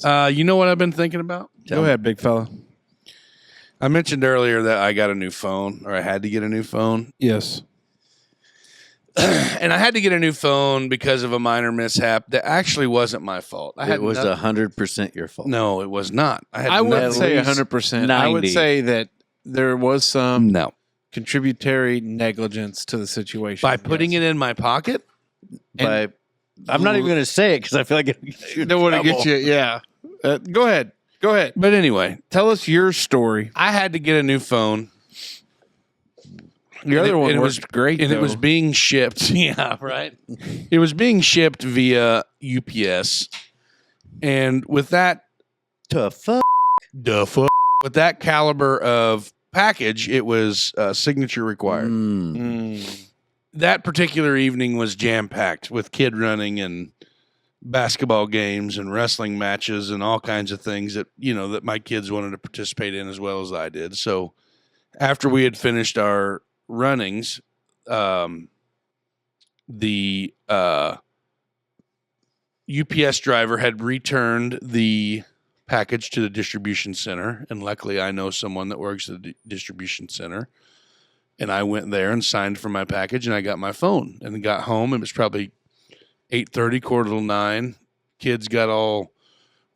You know what I've been thinking about? Go ahead, big fella. I mentioned earlier that I got a new phone, or I had to get a new phone. Yes. And I had to get a new phone because of a minor mishap that actually wasn't my fault. It was 100% your fault. No, it was not. I wouldn't say 100%. I would 90. say that there was some No. contributory negligence to the situation. By putting it in my pocket? I'm not even going to say it because I feel like it don't want to get you. Yeah. Go ahead. Go ahead. But anyway, Tell us your story. I had to get a new phone. Your other one was great, and though. it was being shipped. Yeah, right. It was being shipped via UPS, and with that, with that caliber of package, it was signature required. That particular evening was jam packed with kid running and basketball games and wrestling matches and all kinds of things that that my kids wanted to participate in as well as I did. So after we had finished our runnings, the UPS driver had returned the package to the distribution center, and luckily I know someone that works at the distribution center, and I went there and signed for my package, and I got my phone and got home. It was probably 8:30, 8:45. Kids got all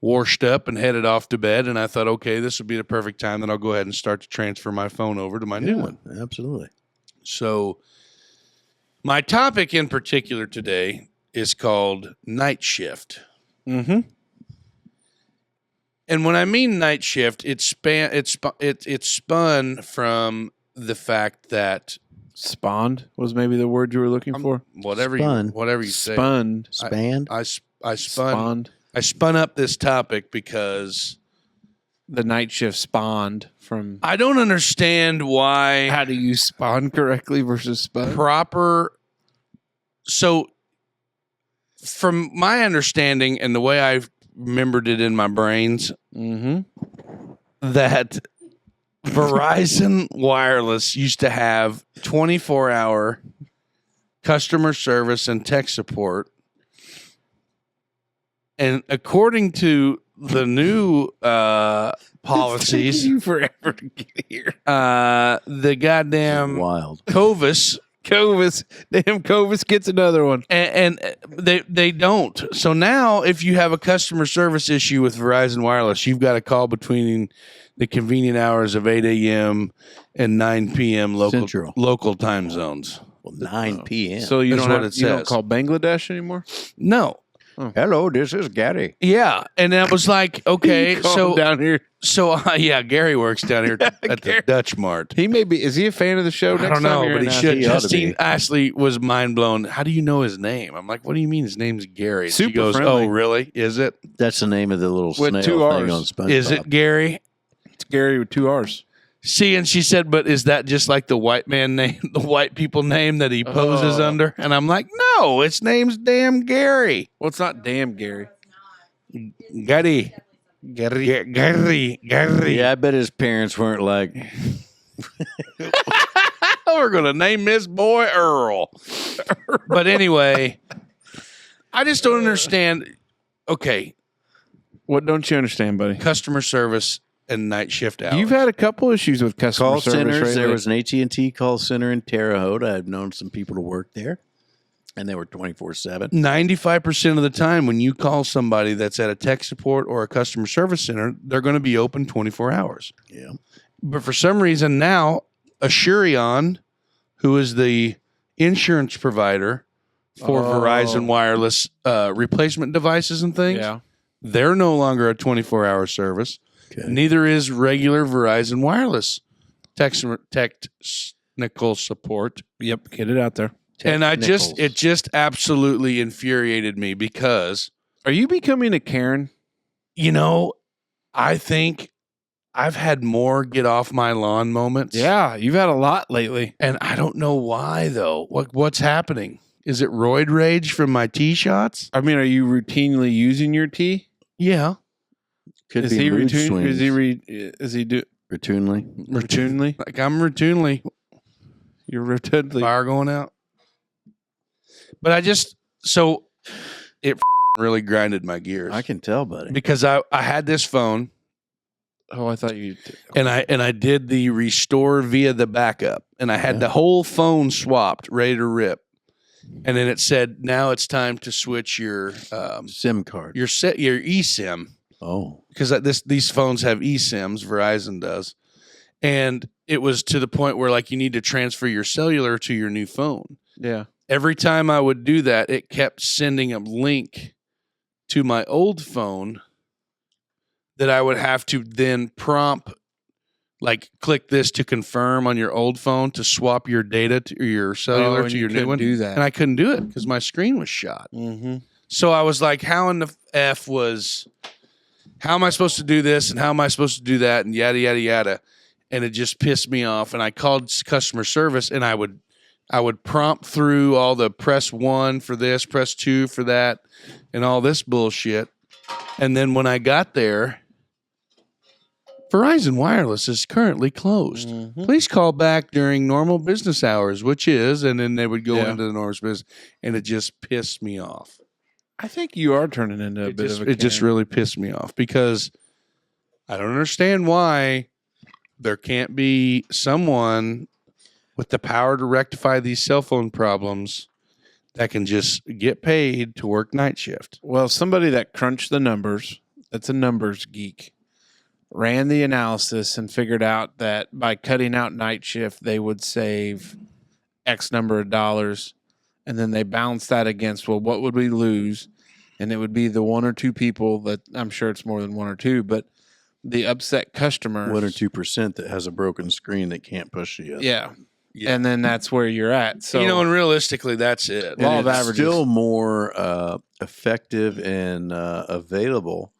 washed up and headed off to bed, and I thought, okay, this would be the perfect time that I'll go ahead and start to transfer my phone over to my new one. Absolutely. So my topic in particular today is called night shift. Mm-hmm. And when I mean night shift, it spun from the fact that Spawned was maybe the word you were looking for. whatever Spun. you say. Spun. Spanned? I spun Spawned. I spun up this topic because The night shift spawned from. I don't understand why How do you spawn correctly versus spun? proper. So, from my understanding and the way I've remembered it in my brains, Mm-hmm. that Verizon Wireless used to have 24-hour customer service and tech support. And according to the new policies, you forever to get here. the goddamn Wild. Covis, Damn Covis gets another one. and they don't. So now, if you have a customer service issue with Verizon Wireless, you've got to call between the convenient hours of 8 a.m. and 9 p.m. local time zones. Well, 9 p.m. So you That's don't what have, it you don't says. call Bangladesh anymore. No. Hello, this is Gary. Yeah, and that was like, okay, Call him down here. yeah, Gary works down here at the Dutch Mart. He may be. Is he a fan of the show? I Next don't know, time you're but he in should. He ought to Justine be. Ashley was mind blown. How do you know his name? I'm like, what do you mean his name's Gary? Super she goes, friendly. oh, really? Is it? That's the name of the little With snail 2 thing Rs. on SpongeBob. Is it Gary? It's Gary with 2 R's. See, and she said, but is that just like the white man name, the white people name that he poses under? And I'm like, no, its name's damn Gary. Well, it's not damn Gary. Gary. Yeah, I bet his parents weren't like, We're going to name this boy Earl. But anyway, I just don't understand. Okay, What don't you understand, buddy? customer service and night shift hours. You've had a couple issues with customer call service. centers. Right? There was an AT&T call center in Terre Haute. I've known some people to work there, and they were 24/7. 95% of the time when you call somebody that's at a tech support or a customer service center, they're going to be open 24 hours. Yeah. But for some reason now, Assurion, who is the insurance provider for Verizon Wireless replacement devices and things, Yeah. they're no longer a 24-hour service. Okay. Neither is regular Verizon Wireless technical support. Yep. Get it out there. And it Nichols. just absolutely infuriated me because, Are you becoming a Karen? I think I've had more get off my lawn moments. Yeah, you've had a lot lately. And I don't know why though. What's happening? Is it roid rage from my tee shots? I mean, are you routinely using your tea? Yeah. Could Is be he mood routine? swings. Is he do Routinely. routinely? Like I'm routinely You're routinely. fire going out. But it really grinded my gears I can tell, buddy. because I had this phone Oh, I thought you. and I did the restore via the backup, and I had Yeah. the whole phone swapped, ready to rip. And then it said, now it's time to switch your SIM card. your eSIM, Oh, because these phones have eSIMs. Verizon does, and it was to the point where like you need to transfer your cellular to your new phone. Yeah. Every time I would do that, it kept sending a link to my old phone that I would have to then prompt, like, click this to confirm on your old phone to swap your data to your cellular and to you your new couldn't one. do that. And I couldn't do it because my screen was shot. Mm-hmm. So I was like, how in the F how am I supposed to do this and how am I supposed to do that and yada, yada, yada. And it just pissed me off. And I called customer service and I would prompt through all the press 1 for this, press 2 for that, and all this bullshit. And then when I got there, Verizon Wireless is currently closed. Mm-hmm. Please call back during normal business hours, which is, and then they would go Yeah. into the normal business, and it just pissed me off. I think you are turning into a It bit just, of a. it just Karen. really pissed me off because I don't understand why there can't be someone with the power to rectify these cell phone problems that can just get paid to work night shift. Well, somebody that crunched the numbers, that's a numbers geek, ran the analysis and figured out that by cutting out night shift, they would save X number of dollars. And then they balanced that against, well, what would we lose? And it would be the 1 or 2 people that I'm sure it's more than 1 or 2, but the upset customer. 1 or 2% that has a broken screen that can't push you. Yeah. Yeah. And then that's where you're at. So, and realistically, that's it. Law And of it's averages. still more effective and available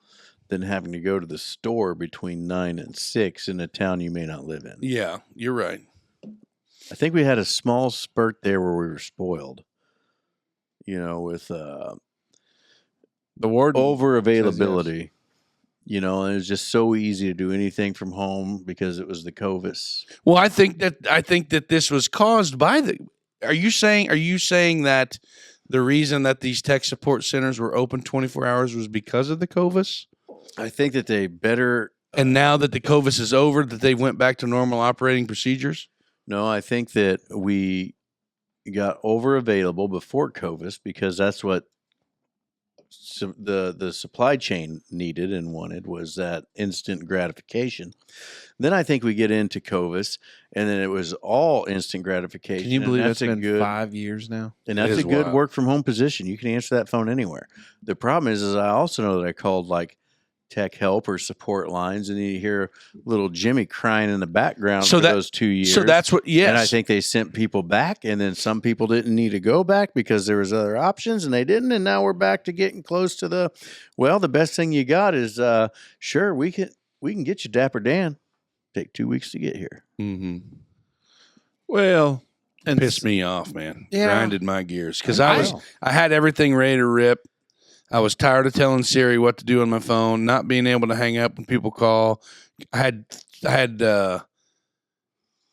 than having to go to the store between 9 and 6 in a town you may not live in. Yeah, you're right. I think we had a small spurt there where we were spoiled, with the ward over availability. And it was just so easy to do anything from home because it was the COVIS. Well, I think that this was caused by the. Are you saying that the reason that these tech support centers were open 24 hours was because of the COVIS? I think that they better. And now that the COVIS is over, that they went back to normal operating procedures? No, I think that we got over available before COVIS because that's what the supply chain needed and wanted, was that instant gratification. Then I think we get into COVIS, and then it was all instant gratification. Can you believe and it's been 5 years now? And that's is a good wild. work from home position. You can answer that phone anywhere. The problem is I also know that I called like tech help or support lines, and you hear little Jimmy crying in the background for those 2 years. So that's what. Yes, And I think they sent people back, and then some people didn't need to go back because there was other options, and they didn't. And now we're back to getting close to the best thing you got is sure we can get you Dapper Dan. Take 2 weeks to get here. Mm-hmm. Well, and Pissed me off, man. Yeah. Grinded my gears because I I had everything ready to rip. I was tired of telling Siri what to do on my phone, not being able to hang up when people call. I had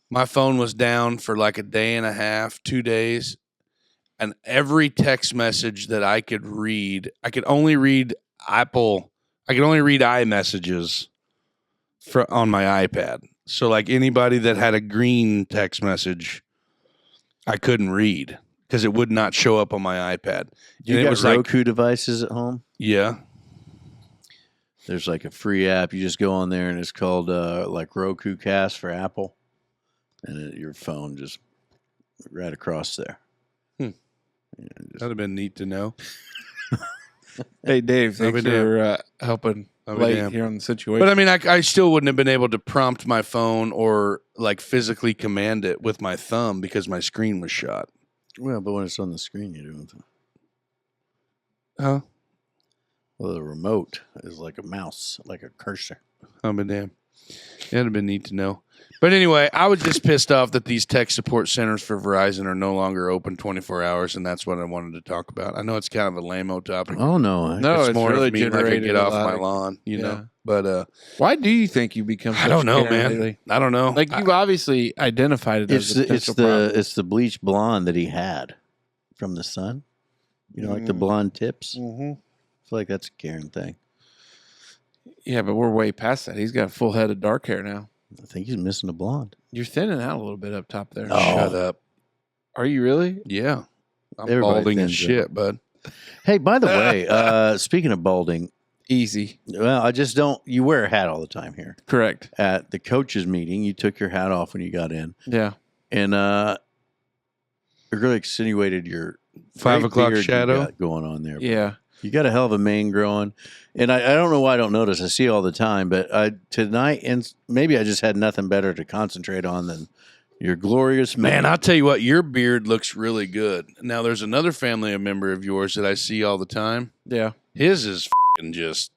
my phone was down for like a day and a half, 2 days, and every text message that I could read, I could only read iMessages on my iPad. So like anybody that had a green text message, I couldn't read because it would not show up on my iPad. You And got it was Roku devices at home? Yeah. There's like a free app. You just go on there, and it's called like Roku Cast for Apple, and your phone just right across there. Hmm. That'd have been neat to know. hey, Dave, I'll thanks be for helping I'll be late damned. here on the situation. But I mean, I still wouldn't have been able to prompt my phone or like physically command it with my thumb because my screen was shot. Well, but when it's on the screen, you're doing it. Huh? Well, the remote is like a mouse, like a cursor. I'll be damned. It'd have been neat to know. But anyway, I was just pissed off that these tech support centers for Verizon are no longer open 24 hours, and that's what I wanted to talk about. I know it's kind of a lame-o topic. Oh no! No, it's more really of me and I could generated get a off lot my of- lawn, you Yeah. know. But Why do you think you become? I Such don't know, a Karen man. lately? I don't know. Like you've obviously identified it as a potential problem. It's the bleach blonde that he had from the sun. You know, like the blonde tips. Mm-hmm. feel like that's a Karen thing. Yeah, but we're way past that. He's got a full head of dark hair now. I think he's missing a blonde. You're thinning out a little bit up top there. Oh. Shut up. Are you really? Yeah. I'm Everybody balding as thins shit, out. bud. Hey, by the way, speaking of balding, Easy. well, I just don't. You wear a hat all the time here. Correct. At the coaches meeting, you took your hat off when you got in, Yeah. and it really accentuated your 5 great o'clock beard you shadow? got going on there. Yeah. You got a hell of a mane growing, and I don't know why I don't notice. I see it all the time, but tonight, and maybe I just had nothing better to concentrate on than your glorious mane. Man, I'll tell you what, your beard looks really good. Now, there's another family member of yours that I see all the time. Yeah. His is fucking just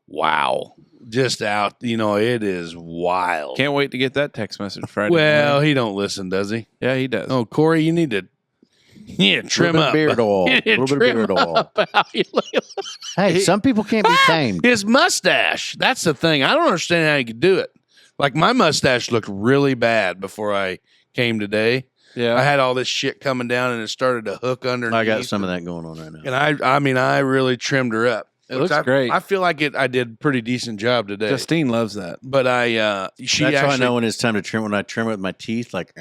wow. Just out, it is wild. Can't wait to get that text message Friday. Well, morning. he don't listen, does he? Yeah, he does. Oh, Corey, you need to trim up. Beard oil. You A need to little bit of trim beard oil. up how you look. Hey, some people can't be tamed. His mustache. That's the thing. I don't understand how you could do it. Like, my mustache looked really bad before I came today. Yeah. I had all this shit coming down and it started to hook underneath. I got some of that going on right now. And I really trimmed her up. It looks great. I feel like I did a pretty decent job today. Justine loves that. But That's how I know when it's time to trim. When I trim it with my teeth, like,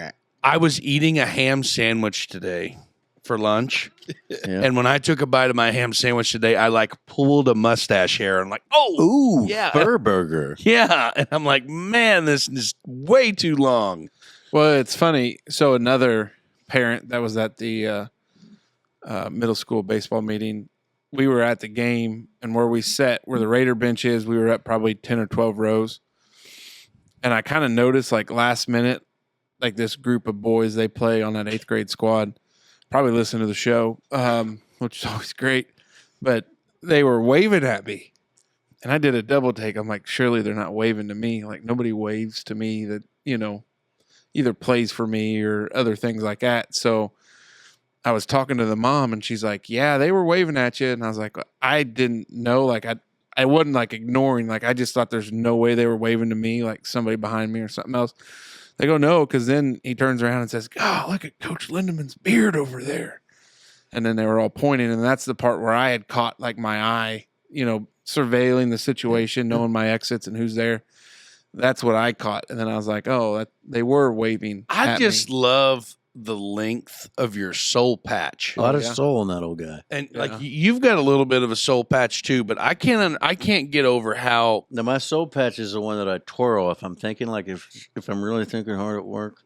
I was eating a ham sandwich today for lunch. yeah. And when I took a bite of my ham sandwich today, I like pulled a mustache hair. I'm like, oh, Ooh, yeah. fur burger. yeah. And I'm like, man, this is way too long. Well, it's funny. So another parent that was at the middle school baseball meeting, we were at the game, and where we sat, where the Raider bench is, we were up probably 10 or 12 rows. And I kind of noticed, like, last minute, like, this group of boys, they play on that 8th grade squad, probably listen to the show, which is always great. But they were waving at me. And I did a double take. I'm like, surely they're not waving to me. Like, nobody waves to me that, either plays for me or other things like that. So I was talking to the mom, and she's like, yeah, they were waving at you. And I was like, I didn't know. Like, I wasn't, like, ignoring. Like, I just thought there's no way they were waving to me, like somebody behind me or something else. They go, no, because then he turns around and says, oh, look at Coach Lindemann's beard over there. And then they were all pointing, and that's the part where I had caught, like, my eye, surveilling the situation, knowing my exits and who's there. That's what I caught. And then I was like, oh, they were waving. I just love the length of your soul patch. A lot of yeah. soul in that old guy. And Yeah. like you've got a little bit of a soul patch too, but I can't get over how Now, my soul patch is the one that I twirl. If I'm thinking, like, if I'm really thinking hard at work,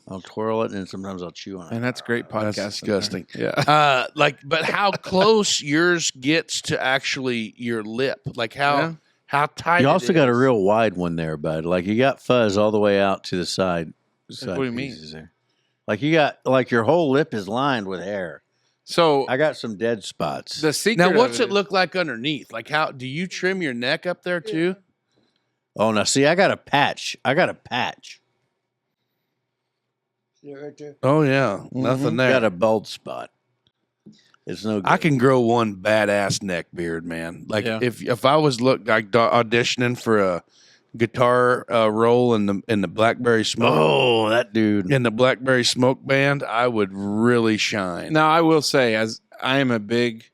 I'll twirl it, and sometimes I'll chew on it. And that's great podcasting. That's disgusting. Yeah. but how close yours gets to actually your lip, like how tight. You it also got a is. real wide one there, bud. Like, you got fuzz all the way out to the side. What do you mean? pieces there. Like, you got, like, your whole lip is lined with hair. So I got some dead spots. the secret. Now, of what's it is- look like underneath? Like, how do you trim your neck up there too? Oh, now see, I got a patch. See it right there? Oh yeah, nothing there. Got a bald spot. It's no good. I can grow one badass neck beard, man. Like Yeah. if I was auditioning for a guitar role in the Blackberry Smoke Oh, that dude. in the Blackberry Smoke band, I would really shine. Now, I will say, as I am a big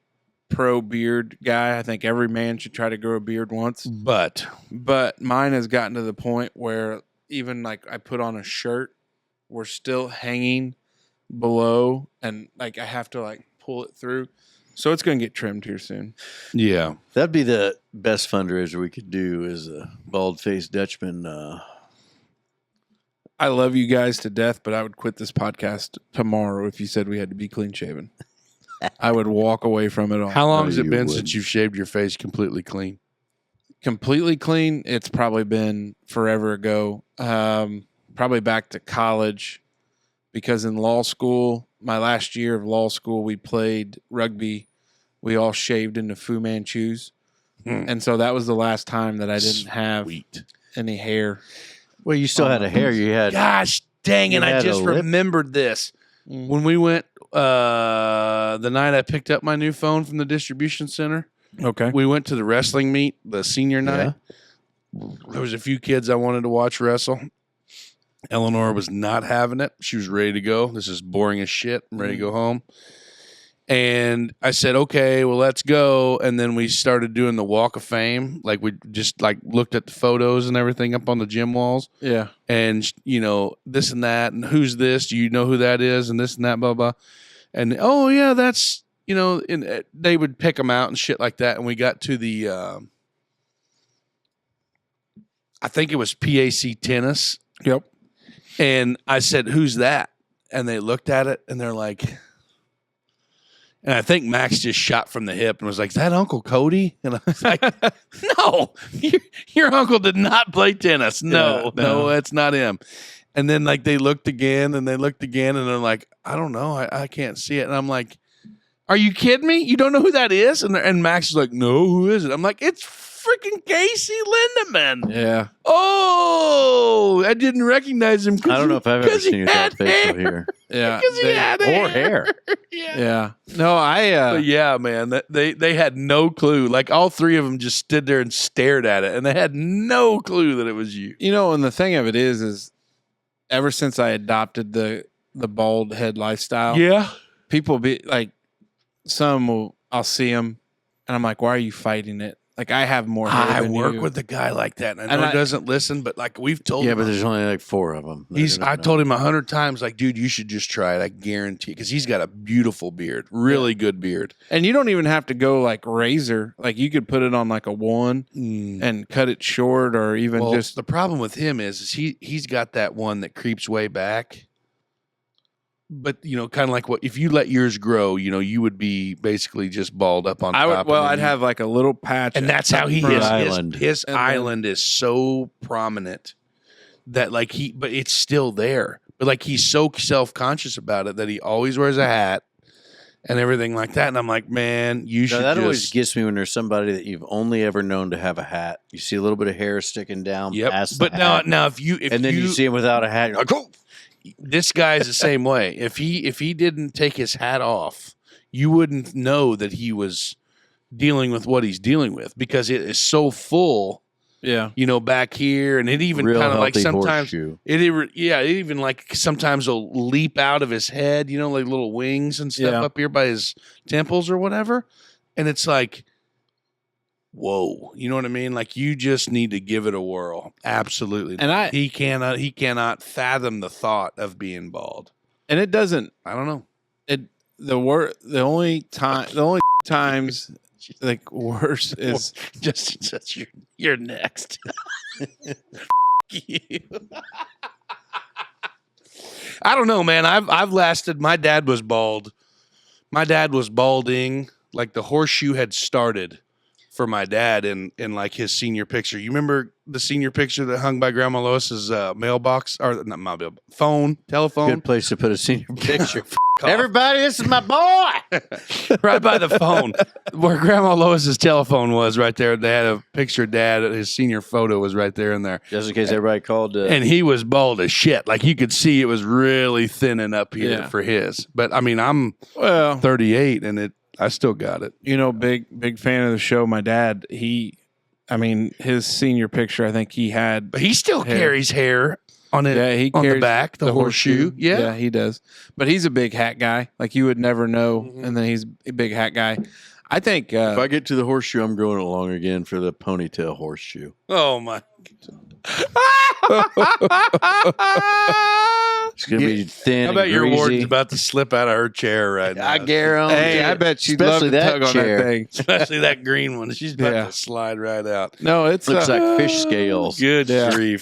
pro beard guy, I think every man should try to grow a beard once. But But mine has gotten to the point where even like I put on a shirt, we're still hanging below, and like I have to like pull it through. So it's going to get trimmed here soon. yeah, That'd be the best fundraiser we could do is a bald-faced Dutchman. I love you guys to death, but I would quit this podcast tomorrow if you said we had to be clean shaven. I would walk away from it all. how long No, has it you been wouldn't. since you've shaved your face completely clean? Completely clean? It's probably been forever ago. Probably back to college, because in law school, my last year of law school, we played rugby. We all shaved into Fu Manchus. And so that was the last time that I didn't have Sweet. any hair. Well, you still had a hair. You had Gosh dang it! You I had just a lip? remembered this when we went the night I picked up my new phone from the distribution center. Okay. We went to the wrestling meet, the senior night. There was a few kids I wanted to watch wrestle. Eleanor was not having it. She was ready to go. This is boring as shit. I'm ready to go home. And I said, okay, well, let's go. And then we started doing the Walk of Fame. Like we just like looked at the photos and everything up on the gym walls. Yeah. And, you know, this and that. And who's this? Do you know who that is? And this and that, blah, blah. And, oh, yeah, that's, you know, and they would pick them out and shit like that. And we got to the, I think it was PAC tennis. Yep. And I said, who's that? And they looked at it and they're like, and I think Max just shot from the hip and was like, is that Uncle Cody? And I was like, no, your uncle did not play tennis. No, that's not him. And then like they looked again and they're like, I don't know. I can't see it. And I'm like, are you kidding me? You don't know who that is? And Max is like, no, who is it? I'm like, it's freaking Casey Lindemann. Yeah. Oh, I didn't recognize him. I don't know if I've ever seen you without facial hair. Yeah. Because he had hair. Yeah. No, But yeah, man, they had no clue. Like all three of them just stood there and stared at it, and they had no clue that it was you. you know, and the thing of it is ever since I adopted the bald head lifestyle, Yeah. people be like, I'll see them, and I'm like, why are you fighting it? Like I have more hair I than work you. with a guy like that, and I know he doesn't listen, but like we've told Yeah, him. but there's only like 4 of them. I told him 100 times, like, dude, you should just try it. I guarantee, because he's got a beautiful beard, really good beard. And you don't even have to go like razor. Like you could put it on like a 1 and cut it short, or even just the problem with him is he's got that one that creeps way back. But you know, kind of like what if you let yours grow, you know, you would be basically just balled up on top. I'd have like a little patch, and that's how he is. Island. His island is so prominent that like but it's still there. But like he's so self-conscious about it that he always wears a hat and everything like that. And I'm like, man, you should. That always gets me when there's somebody that you've only ever known to have a hat. You see a little bit of hair sticking down past the hat. now if then you see him without a hat, you're like, oh. This guy's the same way. If he didn't take his hat off, you wouldn't know that he was dealing with what he's dealing with because it is so full. Yeah, you know, back here, and it even kind of like sometimes it even like sometimes will leap out of his head. You know, like little wings and stuff up here by his temples or whatever, and it's like, whoa, you know what I mean? Like you just need to give it a whirl. Absolutely. And he cannot fathom the thought of being bald. And it doesn't. I don't know. The only times like worse is just you're next. You. I don't know, man. I've lasted. My dad was bald. My dad was balding. Like the horseshoe had started for my dad in like his senior picture. You remember the senior picture that hung by Grandma Lois's mailbox or not mailbox, telephone? Good place to put a senior picture. Everybody, this is my boy. Right by the phone where Grandma Lois's telephone was right there. They had a picture of Dad. His senior photo was right there in there. Just in case everybody called. And he was bald as shit. Like you could see it was really thinning up here for his. But I mean, I'm 38 and I still got it. You know, big fan of the show. My dad, his senior picture, I think he had. But he still carries hair on it. Yeah, he on carries the back, the horseshoe. Yeah, he does. But he's a big hat guy. Like you would never know. Mm-hmm. And then he's a big hat guy. I think if I get to the horseshoe, I'm growing along again for the ponytail horseshoe. Oh my. It's gonna be thin. How about and your greasy. warden's about to slip out of her chair right now? I guarantee. Hey, I bet she'd love to tug on that thing. Especially that green one. She's about to slide right out. No, it's looks like fish scales. Good grief.